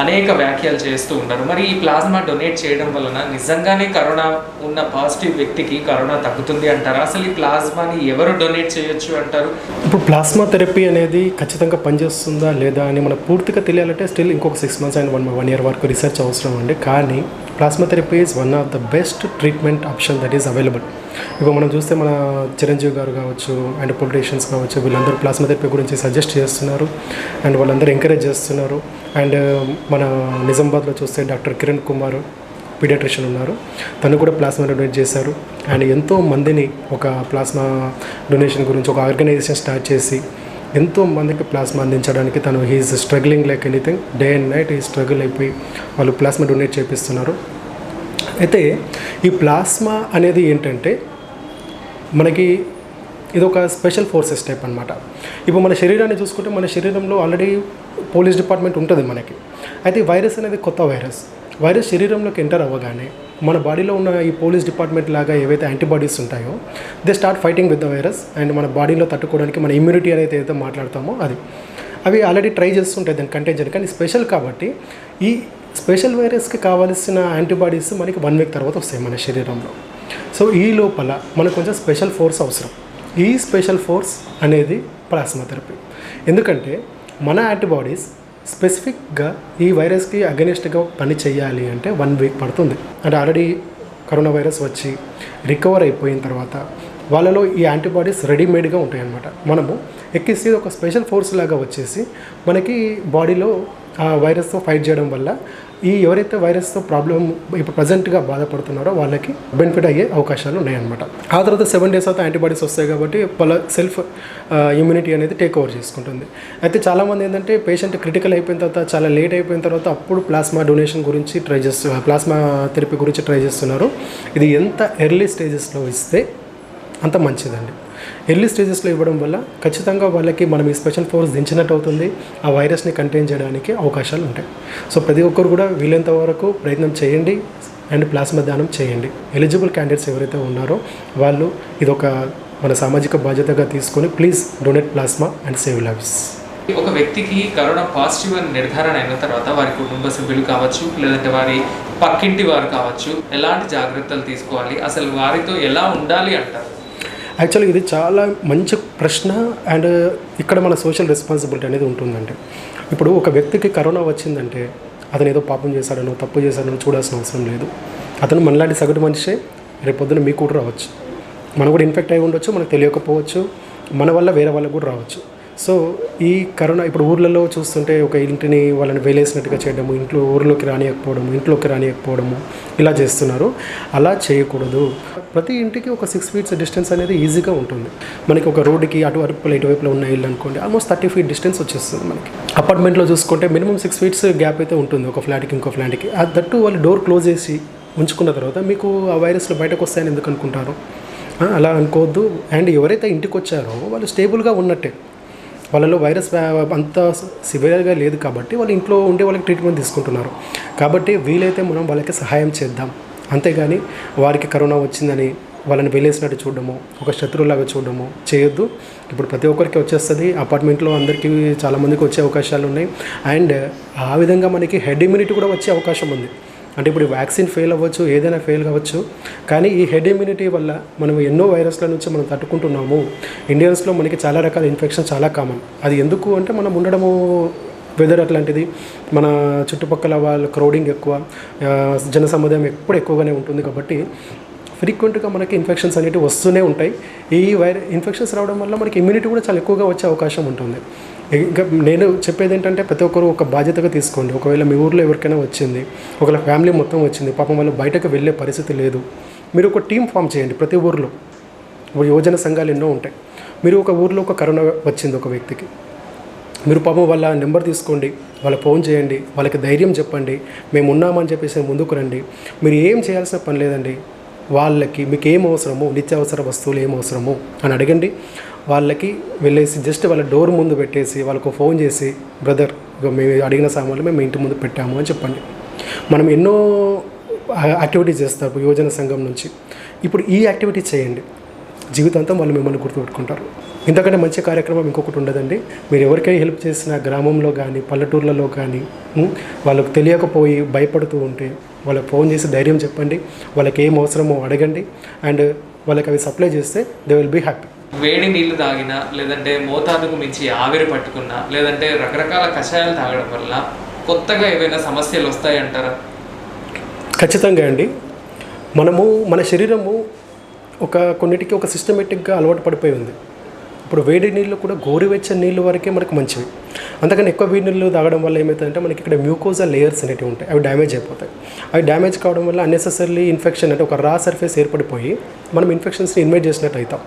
అనేక వ్యాఖ్యలు చేస్తూ ఉన్నారు. మరి ఈ ప్లాస్మా డొనేట్ చేయడం వలన నిజంగానే కరోనా ఉన్న పాజిటివ్ వ్యక్తికి కరోనా తగ్గుతుంది అంటారా? అసలు ఈ ప్లాస్మాని ఎవరు డొనేట్ చేయొచ్చు అంటారు? ఇప్పుడు ప్లాస్మా థెరపీ అనేది ఖచ్చితంగా పనిచేస్తుందా లేదా అని మనకు పూర్తిగా తెలియాలంటే స్టిల్ ఇంకొక 6 months అండ్ 1 year వరకు రీసెర్చ్ అవసరం అండి. కానీ plasma therapy is one of the best treatment option that is available. ఇప్పుడు మనం చూస్తే మన చిరంజీవి గారు కావచ్చు అండ్ పొలిటీషియన్స్ కావచ్చు, వీళ్ళందరూ ప్లాస్మా థెరపీ గురించి సజెస్ట్ చేస్తున్నారు అండ్ వాళ్ళందరూ ఎంకరేజ్ చేస్తున్నారు. అండ్ మన నిజామాబాద్లో చూస్తే డాక్టర్ కిరణ్ కుమార్ పీడియాట్రిషియన్ ఉన్నారు, తను కూడా ప్లాస్మా డొనేట్ చేశారు. అండ్ ఎంతో మందిని ఒక ప్లాస్మా డొనేషన్ గురించి ఒక ఆర్గనైజేషన్ స్టార్ట్ చేసి ఎంతో మందికి ప్లాస్మా అందించడానికి తను he's struggling like anything, day and night ఈ స్ట్రగుల్ అయిపోయి వాళ్ళు ప్లాస్మా డొనేట్ చేపిస్తున్నారు. అయితే ఈ ప్లాస్మా అనేది ఏంటంటే మనకి ఇది ఒక స్పెషల్ ఫోర్సెస్ టైప్ అనమాట. ఇప్పుడు మన శరీరాన్ని చూసుకుంటే మన శరీరంలో ఆల్రెడీ పోలీస్ డిపార్ట్మెంట్ ఉంటుంది మనకి. అయితే వైరస్ అనేది కొత్త వైరస్ శరీరంలోకి ఎంటర్ అవ్వగానే మన బాడీలో ఉన్న ఈ పోలీస్ డిపార్ట్మెంట్ లాగా ఏవైతే యాంటీబాడీస్ ఉంటాయో they start fighting with the virus and మన బాడీలో తట్టుకోవడానికి మన ఇమ్యూనిటీ అనేది ఏదైతే మాట్లాడతామో అవి ఆల్రెడీ ట్రై చేస్తుంటాయి దాని కంటెంట్. కానీ స్పెషల్ కాబట్టి ఈ స్పెషల్ వైరస్కి కావాల్సిన యాంటీబాడీస్ మనకి 1 week తర్వాత వస్తాయి మన శరీరంలో. సో ఈ లోపల మనకు కొంచెం స్పెషల్ ఫోర్స్ అవసరం. ఈ స్పెషల్ ఫోర్స్ అనేది ప్లాస్మా థెరపీ. ఎందుకంటే మన యాంటీబాడీస్ స్పెసిఫిక్గా ఈ వైరస్కి అగెనిస్ట్గా పని చేయాలి అంటే 1 week పడుతుంది. అంటే ఆల్రెడీ కరోనా వైరస్ వచ్చి రికవర్ అయిపోయిన తర్వాత వాళ్ళలో ఈ యాంటీబాడీస్ రెడీమేడ్గా ఉంటాయి అన్నమాట. మనము ఎక్కిస్తే ఒక స్పెషల్ ఫోర్స్ లాగా వచ్చేసి మనకి బాడీలో ఆ వైరస్తో ఫైట్ చేయడం వల్ల ఈ ఎవరైతే వైరస్తో ప్రాబ్లం ఇప్పుడు ప్రజెంట్గా బాధపడుతున్నారో వాళ్ళకి బెనిఫిట్ అయ్యే అవకాశాలు ఉన్నాయన్నమాట. ఆ తర్వాత 7 days తర్వాత యాంటీబాడీస్ వస్తాయి కాబట్టి వాళ్ళ సెల్ఫ్ ఇమ్యూనిటీ అనేది టేక్ ఓవర్ చేసుకుంటుంది. అయితే చాలామంది ఏంటంటే పేషెంట్ క్రిటికల్ అయిపోయిన తర్వాత చాలా లేట్ అయిపోయిన తర్వాత అప్పుడు ప్లాస్మా డొనేషన్ గురించి ప్లాస్మా థెరపీ గురించి ట్రై చేస్తున్నారు. ఇది ఎంత ఎర్లీ స్టేజెస్లో ఇస్తే అంత మంచిదండి. ఎర్లీ స్టేజెస్లో ఇవ్వడం వల్ల ఖచ్చితంగా వాళ్ళకి మనం ఈ స్పెషల్ ఫోర్స్ దించినట్టు అవుతుంది, ఆ వైరస్ని కంటైన్ చేయడానికి అవకాశాలు ఉంటాయి. సో ప్రతి ఒక్కరు కూడా వీలైనంత వరకు ప్రయత్నం చేయండి అండ్ ప్లాస్మా దానం చేయండి. ఎలిజిబుల్ క్యాండిడేట్స్ ఎవరైతే ఉన్నారో వాళ్ళు ఇదొక మన సామాజిక బాధ్యతగా తీసుకొని please donate plasma and save lives. ఒక వ్యక్తికి కరోనా పాజిటివ్ అని నిర్ధారణ అయిన తర్వాత వారి కుటుంబ సభ్యులు కావచ్చు, లేదంటే వారి పక్కింటి వారు కావచ్చు, ఎలాంటి జాగ్రత్తలు తీసుకోవాలి, అసలు వారితో ఎలా ఉండాలి అంటారు? యాక్చువల్గా ఇది చాలా మంచి ప్రశ్న అండ్ ఇక్కడ మన సోషల్ రెస్పాన్సిబిలిటీ అనేది ఉంటుందండి. ఇప్పుడు ఒక వ్యక్తికి కరోనా వచ్చిందంటే అతను ఏదో పాపం చేశాడనో తప్పు చేశాడనో చూడాల్సిన అవసరం లేదు. అతను మనలాంటి సగటు మనిషే, రేపొద్దున మీకు కూడా రావచ్చు, మనం కూడా ఇన్ఫెక్ట్ అయి ఉండొచ్చు, మనకు తెలియకపోవచ్చు, మన వల్ల వేరే వాళ్ళకు కూడా రావచ్చు. సో ఈ కరోనా ఇప్పుడు ఊర్లలో చూస్తుంటే ఒక ఇంటిని వాళ్ళని వేలేసినట్టుగా చేయడము, ఊర్లోకి రానియకపోవడము ఇలా చేస్తున్నారు. అలా చేయకూడదు. ప్రతి ఇంటికి ఒక 6 feet డిస్టెన్స్ అనేది ఈజీగా ఉంటుంది. మనకి ఒక రోడ్డుకి ఇటువైపులో ఉన్న ఇల్లు అనుకోండి ఆల్మోస్ట్ 30 feet డిస్టెన్స్ వచ్చేస్తుంది. మనకి అపార్ట్మెంట్లో చూసుకుంటే మినిమం 6 feet గ్యాప్ అయితే ఉంటుంది ఒక ఫ్లాట్కి ఇంకో ఫ్లాట్కి. దట్టు వాళ్ళు డోర్ క్లోజ్ చేసి ఉంచుకున్న తర్వాత మీకు ఆ వైరస్లు బయటకు వస్తాయని ఎందుకు అనుకుంటారు? అలా అనుకోవద్దు. అండ్ ఎవరైతే ఇంటికి వచ్చారో వాళ్ళు స్టేబుల్గా ఉన్నట్టే, వాళ్ళలో వైరస్ అంత సివియర్గా లేదు కాబట్టి వాళ్ళు ఇంట్లో ఉండే వాళ్ళకి ట్రీట్మెంట్ తీసుకుంటున్నారు. కాబట్టి వీలైతే మనం వాళ్ళకి సహాయం చేద్దాం. అంతేగాని వారికి కరోనా వచ్చిందని వాళ్ళని వెళ్ళేసినట్టు చూడడము, ఒక శత్రువులాగా చూడడము చేయొద్దు. ఇప్పుడు ప్రతి ఒక్కరికి వచ్చేస్తుంది, అపార్ట్మెంట్లో అందరికీ చాలామందికి వచ్చే అవకాశాలు ఉన్నాయి. అండ్ ఆ విధంగా మనకి హెడ్ ఇమ్యూనిటీ కూడా వచ్చే అవకాశం ఉంది. అంటే ఇప్పుడు వ్యాక్సిన్ ఫెయిల్ అవ్వచ్చు, ఏదైనా ఫెయిల్ కావచ్చు, కానీ ఈ హెడ్ ఇమ్యూనిటీ వల్ల మనం ఎన్నో వైరస్ల నుంచి మనం తట్టుకుంటున్నాము. ఇండియన్స్లో మనకి చాలా రకాల ఇన్ఫెక్షన్ చాలా కామన్. అది ఎందుకు అంటే మనం ఉండడము వెదర్ అట్లాంటిది, మన చుట్టుపక్కల వాళ్ళ క్రౌడింగ్ ఎక్కువ, జనసముదాయం ఎప్పుడు ఎక్కువగానే ఉంటుంది. కాబట్టి ఫ్రీక్వెంట్గా మనకి ఇన్ఫెక్షన్స్ అనేవి వస్తూనే ఉంటాయి. ఈ ఇన్ఫెక్షన్స్ రావడం వల్ల మనకి ఇమ్యూనిటీ కూడా చాలా ఎక్కువగా వచ్చే అవకాశం ఉంటుంది. ఇంకా నేను చెప్పేది ఏంటంటే ప్రతి ఒక్కరు ఒక బాధ్యతగా తీసుకోండి. ఒకవేళ మీ ఊర్లో ఎవరికైనా వచ్చింది, ఒకవేళ ఫ్యామిలీ మొత్తం వచ్చింది, పాపం వాళ్ళు బయటకు వెళ్ళే పరిస్థితి లేదు, మీరు ఒక టీం ఫామ్ చేయండి. ప్రతి ఊర్లో యువజన సంఘాలు ఎన్నో ఉంటాయి. మీరు ఒక ఊర్లో ఒక కరోనా వచ్చింది ఒక వ్యక్తికి, మీరు పాపం వాళ్ళ నెంబర్ తీసుకోండి, వాళ్ళ ఫోన్ చేయండి, వాళ్ళకి ధైర్యం చెప్పండి, మేము ఉన్నామని చెప్పేసి ముందుకు రండి. మీరు ఏం చేయాల్సిన పని లేదండి. వాళ్ళకి మీకు ఏం అవసరమో, నిత్యావసర వస్తువులు ఏం అవసరమో అని అడగండి. వాళ్ళకి వెళ్ళేసి జస్ట్ వాళ్ళ డోర్ ముందు పెట్టేసి వాళ్ళకు ఫోన్ చేసి, బ్రదర్ మేము అడిగిన సామాన్లు మేము ఇంటి ముందు పెట్టాము అని చెప్పండి. మనం ఎన్నో యాక్టివిటీస్ చేస్తారు యువజన సంఘం నుంచి. ఇప్పుడు ఈ యాక్టివిటీ చేయండి, జీవితాంతం వాళ్ళు మిమ్మల్ని గుర్తుపెట్టుకుంటారు. ఇంతకంటే మంచి కార్యక్రమం ఇంకొకటి ఉండదండి. మీరు ఎవరికైనా హెల్ప్ చేసినా గ్రామంలో కానీ పల్లెటూర్లలో కానీ వాళ్ళకు తెలియకపోయి భయపడుతూ ఉంటే వాళ్ళకి ఫోన్ చేసి ధైర్యం చెప్పండి, వాళ్ళకి ఏం అవసరమో అడగండి, అండ్ వాళ్ళకి అవి సప్లై చేస్తే దే విల్ బీ హ్యాపీ. వేడి నీళ్లు తాగినా, లేదంటే మోతాదుకు మించి ఆవిరి పట్టుకున్నా, లేదంటే రకరకాల కషాయాలు తాగడం వల్ల కొత్తగా ఏవైనా సమస్యలు వస్తాయంటారా? ఖచ్చితంగా అండి. మనము మన శరీరము కొన్నిటికి ఒక సిస్టమేటిక్గా అలవాటు పడిపోయి ఉంది. ఇప్పుడు వేడి నీళ్ళు కూడా గోరువెచ్చని నీళ్ళు వరకే మనకు మంచివి. అంతకని ఎక్కువ వేడి నీళ్ళు తాగడం వల్ల ఏమవుతుందంటే మనకి ఇక్కడ మ్యూకోజా లేయర్స్ అనేవి ఉంటాయి, అవి డ్యామేజ్ అయిపోతాయి. అవి డ్యామేజ్ కావడం వల్ల అన్నెసెసరీ ఇన్ఫెక్షన్ అంటే ఒక రా సర్ఫేస్ ఏర్పడిపోయి మనం ఇన్ఫెక్షన్స్ని ఇన్వైట్ చేసినట్టు అవుతాం.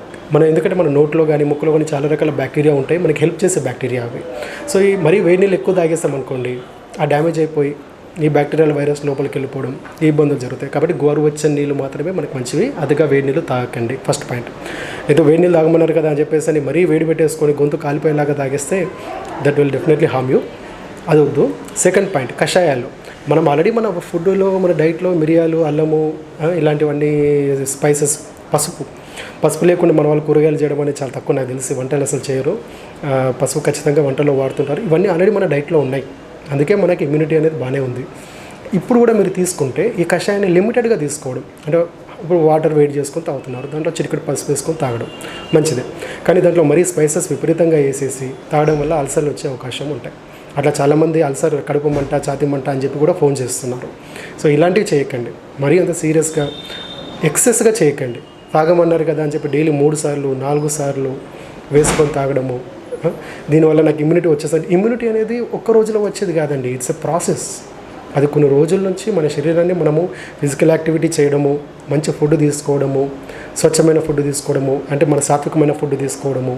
ఎందుకంటే మన నోట్లో కానీ ముక్కులో కానీ చాలా రకాల బ్యాక్టీరియా ఉంటాయి, మనకి హెల్ప్ చేసే బ్యాక్టీరియా అవి. సో ఈ మరీ వేడి నీళ్ళు ఎక్కువ తాగేస్తాం అనుకోండి, ఆ డ్యామేజ్ అయిపోయి ఈ బ్యాక్టీరియల్ వైరస్ లోపలికి వెళ్ళిపోవడం, ఈ ఇబ్బందులు జరుగుతాయి. కాబట్టి గోరువెచ్చని నీళ్ళు మాత్రమే మనకు మంచివి, అదిగా వేడి నీళ్ళు తాగకండి. First point. ఏదో వేడి నీళ్ళు తాగమన్నారు కదా అని చెప్పేసి అని మరీ వేడి పెట్టేసుకొని గొంతు కాలిపోయేలాగా తాగేస్తే that will definitely harm you. అది వద్దు. సెకండ్ పాయింట్, కషాయాలు. మనం ఆల్రెడీ మన ఫుడ్లో, మన డైట్లో మిరియాలు, అల్లము, ఇలాంటివన్నీ స్పైసెస్, పసుపు లేకుండా మన వాళ్ళు కూరగాయలు చేయడం అనేది చాలా తక్కువ, నాకు తెలిసి వంటలు అసలు చేయరు. పసుపు ఖచ్చితంగా వంటల్లో వాడుతుంటారు. ఇవన్నీ ఆల్రెడీ మన డైట్లో ఉన్నాయి, అందుకే మనకి ఇమ్యూనిటీ అనేది బాగానే ఉంది. ఇప్పుడు కూడా మీరు తీసుకుంటే ఈ కషాయాన్ని లిమిటెడ్గా తీసుకోవడం, అంటే ఇప్పుడు వాటర్ వేడి చేసుకొని తాగుతున్నారు, దాంట్లో చిటికెడు పసుపు వేసుకొని తాగడం మంచిదే. కానీ దాంట్లో మరీ స్పైసెస్ విపరీతంగా వేసేసి తాగడం వల్ల అల్సర్లు వచ్చే అవకాశం ఉంటాయి. అట్లా చాలామంది అల్సర్, కడుపు మంట, ఛాతీ మంట అని చెప్పి కూడా ఫోన్ చేస్తున్నారు. సో ఇలాంటివి చేయకండి, మరీ అంత సీరియస్గా ఎక్సెస్గా చేయకండి. తాగమన్నారు కదా అని చెప్పి డైలీ 3 సార్లు 4 సార్లు వేసుకొని తాగడము, దీనివల్ల నాకు ఇమ్యూనిటీ వచ్చేసరికి, ఇమ్యూనిటీ అనేది ఒక్క రోజులో వచ్చేది కాదండి, ఇట్స్ ఎ ప్రాసెస్. అది కొన్ని రోజుల నుంచి మన శరీరాన్ని మనము ఫిజికల్ యాక్టివిటీ చేయడము, మంచి ఫుడ్ తీసుకోవడము, స్వచ్ఛమైన ఫుడ్ తీసుకోవడము, అంటే మన సాత్వికమైన ఫుడ్ తీసుకోవడము,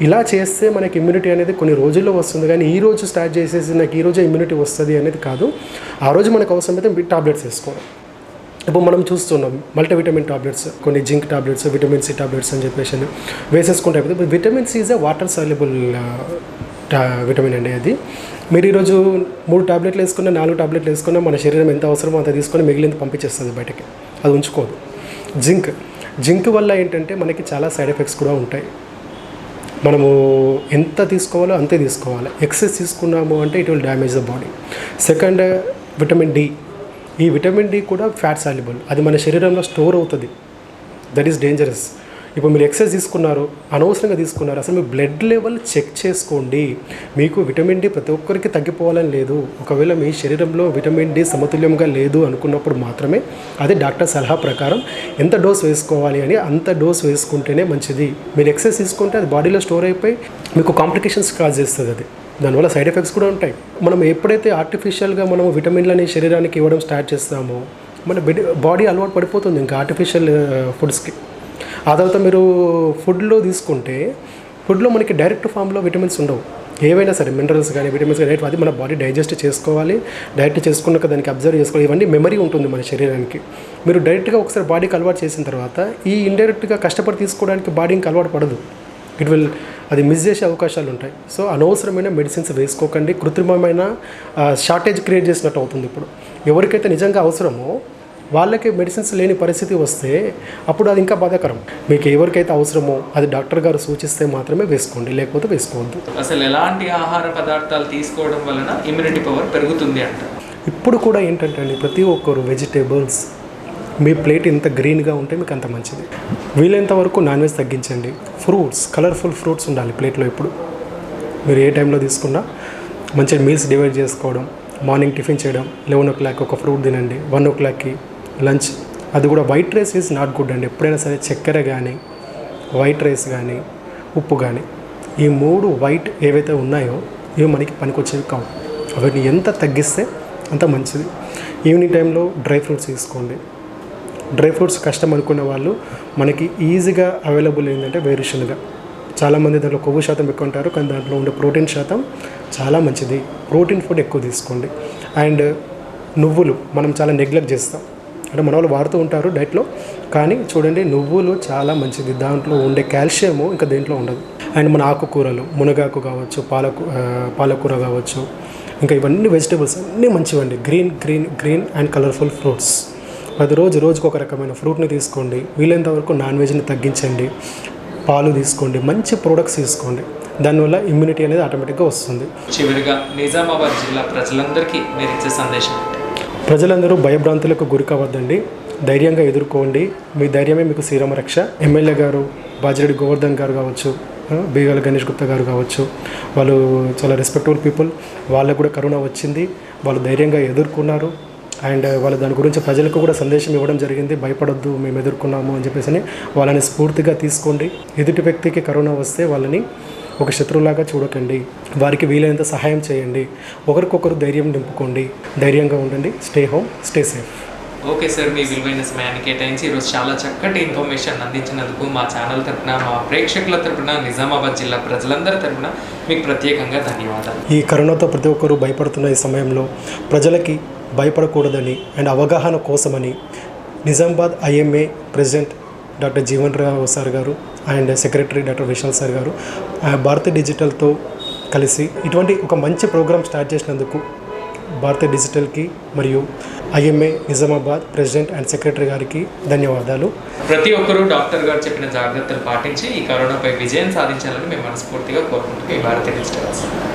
ఇలా చేస్తే మనకి ఇమ్యూనిటీ అనేది కొన్ని రోజుల్లో వస్తుంది. కానీ ఈ రోజు స్టార్ట్ చేసేసి నాకు ఈ రోజే ఇమ్యూనిటీ వస్తుంది అనేది కాదు. ఆ రోజు మనకు అవసరమైతే టాబ్లెట్స్ వేసుకోవడం. ఇప్పుడు మనం చూస్తున్నాం మల్టీవిటమిన్ టాబ్లెట్స్, కొన్ని zinc tablets, vitamin C tablets అని చెప్పేసి వేసేసుకుంటే అయిపోతుంది. Vitamin C is a water soluble vitamin అండి. అది మీరు ఈరోజు 3 టాబ్లెట్లు వేసుకున్నా, 4 టాబ్లెట్లు వేసుకున్నా మన శరీరం ఎంత అవసరమో అంత తీసుకొని మిగిలింది పంపించేస్తుంది బయటకి, అది ఉంచుకోదు. జింక్ వల్ల ఏంటంటే మనకి చాలా సైడ్ ఎఫెక్ట్స్ కూడా ఉంటాయి. మనము ఎంత తీసుకోవాలో అంతే తీసుకోవాలి. ఎక్సెస్ తీసుకున్నాము అంటే it will damage the body. Second, vitamin D. ఈ విటమిన్ డి కూడా ఫ్యాట్ సాల్యుబుల్, అది మన శరీరంలో స్టోర్ అవుతుంది. That is dangerous. ఇప్పుడు మీరు ఎక్సెస్ తీసుకున్నారు, అనవసరంగా తీసుకున్నారు, అసలు మీ బ్లడ్ లెవెల్ చెక్ చేసుకోండి. మీకు విటమిన్ డి ప్రతి ఒక్కరికి తగ్గిపోవాలని లేదు. ఒకవేళ మీ శరీరంలో విటమిన్ డి సమతుల్యంగా లేదు అనుకున్నప్పుడు మాత్రమే అది డాక్టర్ సలహా ప్రకారం ఎంత డోస్ వేసుకోవాలి అని అంత డోస్ వేసుకుంటేనే మంచిది. మీరు ఎక్సెస్ తీసుకుంటే అది బాడీలో స్టోర్ అయిపోయి మీకు కాంప్లికేషన్స్ కాజ్ చేస్తుంది. అది దానివల్ల సైడ్ ఎఫెక్ట్స్ కూడా ఉంటాయి. మనం ఎప్పుడైతే ఆర్టిఫిషియల్గా మనం విటమిన్లని శరీరానికి ఇవ్వడం స్టార్ట్ చేస్తామో మన బాడీ అలవాటు పడిపోతుంది ఇంకా ఆర్టిఫిషియల్ ఫుడ్స్కి. ఆ తర్వాత మీరు ఫుడ్లో తీసుకుంటే ఫుడ్లో మనకి డైరెక్ట్ ఫామ్లో విటమిన్స్ ఉండవు. ఏవైనా సరే మినరల్స్ కానీ విటమిన్స్ కానీ అది మన బాడీ డైజెస్ట్ చేసుకోవాలి. డైరెక్ట్ చేసుకున్నాక దానికి అబ్జర్వ్ చేసుకోవాలి. ఇవన్నీ మెమరీ ఉంటుంది మన శరీరానికి. మీరు డైరెక్ట్గా ఒకసారి బాడీకి అలవాటు చేసిన తర్వాత ఈ ఇండైరెక్ట్గా కష్టపడి తీసుకోవడానికి బాడీ ఇంకా అలవాటు పడదు. అది మిస్ చేసే అవకాశాలు ఉంటాయి. సో అనవసరమైన మెడిసిన్స్ వేసుకోకండి. కృత్రిమమైన షార్టేజ్ క్రియేట్ చేసినట్టు అవుతుంది. ఇప్పుడు ఎవరికైతే నిజంగా అవసరమో వాళ్ళకి మెడిసిన్స్ లేని పరిస్థితి వస్తే అప్పుడు అది ఇంకా బాధాకరం. మీకు ఎవరికైతే అవసరమో అది డాక్టర్ గారు సూచిస్తే మాత్రమే వేసుకోండి, లేకపోతే వేసుకోవద్దు. అసలు ఎలాంటి ఆహార పదార్థాలు తీసుకోవడం వలన ఇమ్యూనిటీ పవర్ పెరుగుతుంది అంట? ఇప్పుడు కూడా ఏంటంటే అండి, ప్రతి ఒక్కరు వెజిటేబుల్స్, మీ ప్లేట్ ఎంత గ్రీన్గా ఉంటే మీకు అంత మంచిది. వీలైనంత వరకు నాన్ వెజ్ తగ్గించండి. ఫ్రూట్స్, కలర్ఫుల్ ఫ్రూట్స్ ఉండాలి ప్లేట్లో. ఇప్పుడు మీరు ఏ టైంలో తీసుకున్నా మంచిగా మీల్స్ డివైడ్ చేసుకోవడం, మార్నింగ్ టిఫిన్ చేయడం, 11 o'clock ఒక ఫ్రూట్ తినండి, 1 o'clockకి లంచ్. అది కూడా white rice is not good అండి. ఎప్పుడైనా సరే చక్కెర కానీ, వైట్ రైస్ కానీ, ఉప్పు కానీ, ఈ 3 వైట్ ఏవైతే ఉన్నాయో ఇవి మనకి పనికొచ్చేవి కావు. అవన్నీ ఎంత తగ్గిస్తే అంత మంచిది. ఈవినింగ్ టైంలో డ్రై ఫ్రూట్స్ తీసుకోండి. డ్రై ఫ్రూట్స్ కష్టం అనుకునే వాళ్ళు మనకి ఈజీగా అవైలబుల్ ఏంటంటే వేరుశనగ. చాలామంది దాంట్లో కొవ్వు శాతం ఎక్కువ ఉంటారు, కానీ దాంట్లో ఉండే ప్రోటీన్ శాతం చాలా మంచిది. ప్రోటీన్ ఫుడ్ ఎక్కువ తీసుకోండి. అండ్ నువ్వులు మనం చాలా నెగ్లెక్ట్ చేస్తాం, అంటే మన వాళ్ళు వాడుతూ ఉంటారు డైట్లో, కానీ చూడండి నువ్వులు చాలా మంచిది. దాంట్లో ఉండే కాల్షియము ఇంకా దేంట్లో ఉండదు. అండ్ మన ఆకుకూరలు, మునగాకు కావచ్చు, పాలకూర కావచ్చు, ఇంకా ఇవన్నీ వెజిటేబుల్స్ అన్నీ మంచివండి. Green and colourful fruits. రోజుకు ఒక రకమైన ఫ్రూట్ని తీసుకోండి. వీలైనంత వరకు నాన్ వెజ్ని తగ్గించండి. పాలు తీసుకోండి, మంచి ప్రోడక్ట్స్ తీసుకోండి. దానివల్ల ఇమ్యూనిటీ అనేది ఆటోమేటిక్గా వస్తుంది. చివరిగా నిజామాబాద్ జిల్లా ప్రజలందరికీ మీరు ఇచ్చే సందేశం? ప్రజలందరూ భయభ్రాంతులకు గురి కావద్దండి, ధైర్యంగా ఎదుర్కోండి. మీ ధైర్యమే మీకు శ్రీరామ రక్ష. ఎమ్మెల్యే గారు బాజిరెడ్డి గోవర్ధన్ గారు కావచ్చు, బీగాల గణేష్ గుప్తా గారు కావచ్చు, వాళ్ళు చాలా రెస్పెక్టబుల్ పీపుల్. వాళ్ళకు కూడా కరోనా వచ్చింది, వాళ్ళు ధైర్యంగా ఎదుర్కొన్నారు. అండ్ వాళ్ళు దాని గురించి ప్రజలకు కూడా సందేశం ఇవ్వడం జరిగింది, భయపడొద్దు, మేము ఎదుర్కొన్నాము అని చెప్పేసి. వాళ్ళని స్ఫూర్తిగా తీసుకోండి. ఎదుటి వ్యక్తికి కరోనా వస్తే వాళ్ళని ఒక శత్రువులాగా చూడకండి, వారికి వీలైనంత సహాయం చేయండి. ఒకరికొకరు ధైర్యం నింపుకోండి, ధైర్యంగా ఉండండి. Stay home, stay safe. Okay sir, మీ విలువైన సమయాన్ని కేటాయించి ఈరోజు చాలా చక్కటి ఇన్ఫర్మేషన్ అందించినందుకు మా ఛానల్ తరపున, మా ప్రేక్షకుల తరపున, నిజామాబాద్ జిల్లా ప్రజలందరి తరపున మీకు ప్రత్యేకంగా ధన్యవాదాలు. ఈ కరోనాతో ప్రతి ఒక్కరూ భయపడుతున్న ఈ సమయంలో ప్రజలకి భయపడకూడదని అండ్ అవగాహన కోసమని Nizamabad IMA president doctor Jeevan Rao sir గారు and secretary doctor Vishal sir గారు భారతీయ డిజిటల్తో కలిసి ఇటువంటి ఒక మంచి ప్రోగ్రామ్ స్టార్ట్ చేసినందుకు భారతీయ డిజిటల్కి మరియు IMA Nizamabad president and secretary గారికి ధన్యవాదాలు. ప్రతి ఒక్కరూ డాక్టర్ గారు చెప్పిన జాగ్రత్తలు పాటించి ఈ కరోనాపై విజయం సాధించాలని మేము మనస్ఫూర్తిగా కోరుకుంటున్నాం. ఈ భారతీయ డిజిటల్.